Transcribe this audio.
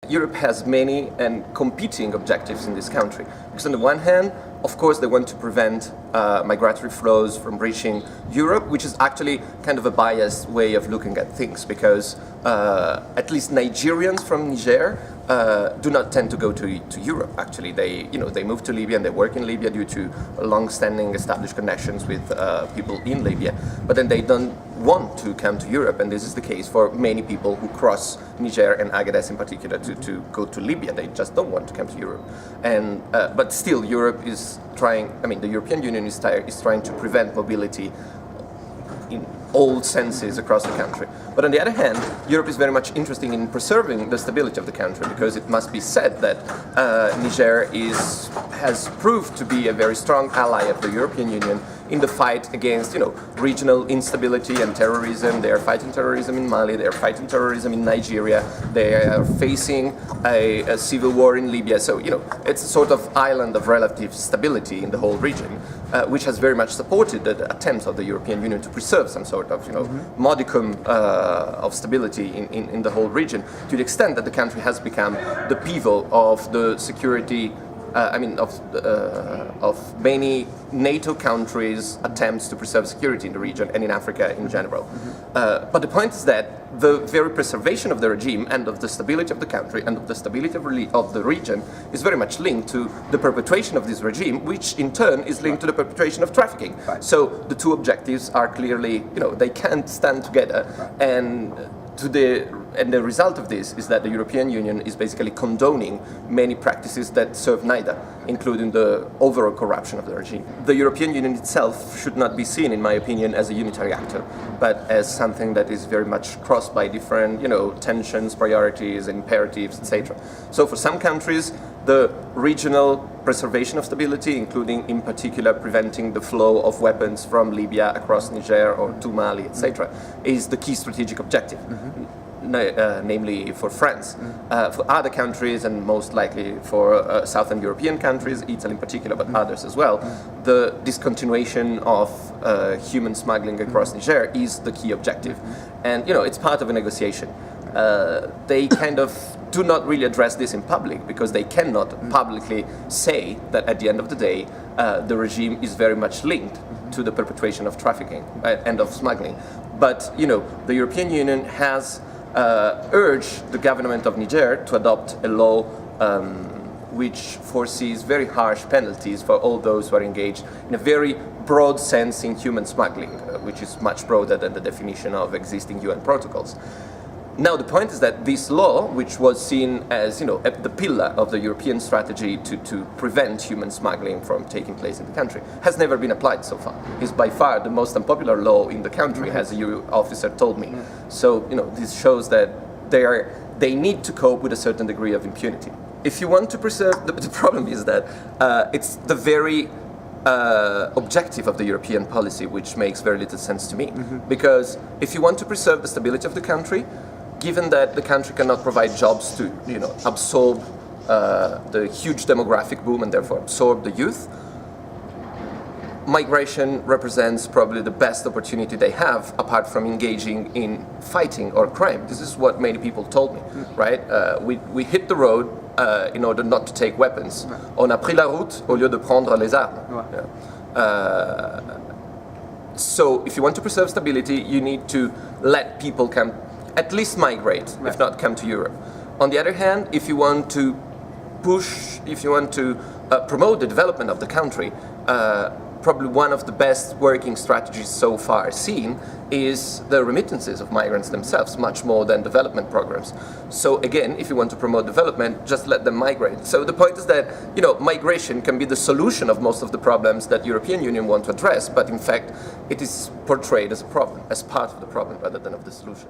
Europe has many and competing objectives in this country. Because on the one hand, of course, they want to prevent migratory flows from reaching Europe, which is actually kind of a biased way of looking at things, because at least Nigerians from Niger do not tend to go to Europe. Actually, they move to Libya and they work in Libya due to long-standing established connections with people in Libya. But then they don't want to come to Europe, and this is the case for many people who cross Niger and Agadez in particular to go to Libya. They just don't want to come to Europe. And but still, Europe is trying. I mean, the European Union is trying to prevent mobility in all senses across the country. But on the other hand, Europe is very much interested in preserving the stability of the country, because it must be said that Niger has proved to be a very strong ally of the European Union in the fight against, regional instability and terrorism. They are fighting terrorism in Mali, they are fighting terrorism in Nigeria, they are facing a civil war in Libya. So, it's a sort of island of relative stability in the whole region, which has very much supported the attempts of the European Union to preserve some sort of, modicum of stability in the whole region, to the extent that the country has become the pivot of the security of many NATO countries' attempts to preserve security in the region and in Africa in general. But the point is that the very preservation of the regime and of the stability of the country and of the stability of the region is very much linked to the perpetuation of this regime, which in turn is linked to the perpetuation of trafficking. So the two objectives are clearly, they can't stand together. And the result of this is that the European Union is basically condoning many practices that serve neither, including the overall corruption of the regime. The European Union itself should not be seen, in my opinion, as a unitary actor, but as something that is very much crossed by different, tensions, priorities, imperatives, etc. So for some countries, the regional preservation of stability, including in particular preventing the flow of weapons from Libya across Niger or to Mali, etc., is the key strategic objective. Namely for France. For other countries, and most likely for Southern European countries, Italy in particular, but others as well, the discontinuation of human smuggling across Niger is the key objective. And it's part of a negotiation. They kind of do not really address this in public, because they cannot publicly say that at the end of the day the regime is very much linked to the perpetuation of trafficking and of smuggling. But the European Union has urged the government of Niger to adopt a law which foresees very harsh penalties for all those who are engaged in a very broad sense in human smuggling, which is much broader than the definition of existing UN protocols. Now, the point is that this law, which was seen as, the pillar of the European strategy to prevent human smuggling from taking place in the country, has never been applied so far. It's by far the most unpopular law in the country, as a EU officer told me. So, this shows that they need to cope with a certain degree of impunity. If you want to preserve, the problem is that it's the very objective of the European policy, which makes very little sense to me. Because if you want to preserve the stability of the country, given that the country cannot provide jobs to, absorb the huge demographic boom and therefore absorb the youth, migration represents probably the best opportunity they have, apart from engaging in fighting or crime. This is what many people told me, right? We hit the road in order not to take weapons. On a pris la route au lieu de prendre les armes. So if you want to preserve stability, you need to let people come, at least migrate, if not come to Europe. On the other hand, if you want to promote the development of the country, probably one of the best working strategies so far seen is the remittances of migrants themselves, much more than development programs. So again, if you want to promote development, just let them migrate. So the point is that, migration can be the solution of most of the problems that the European Union want to address, but in fact, it is portrayed as a problem, as part of the problem rather than of the solution.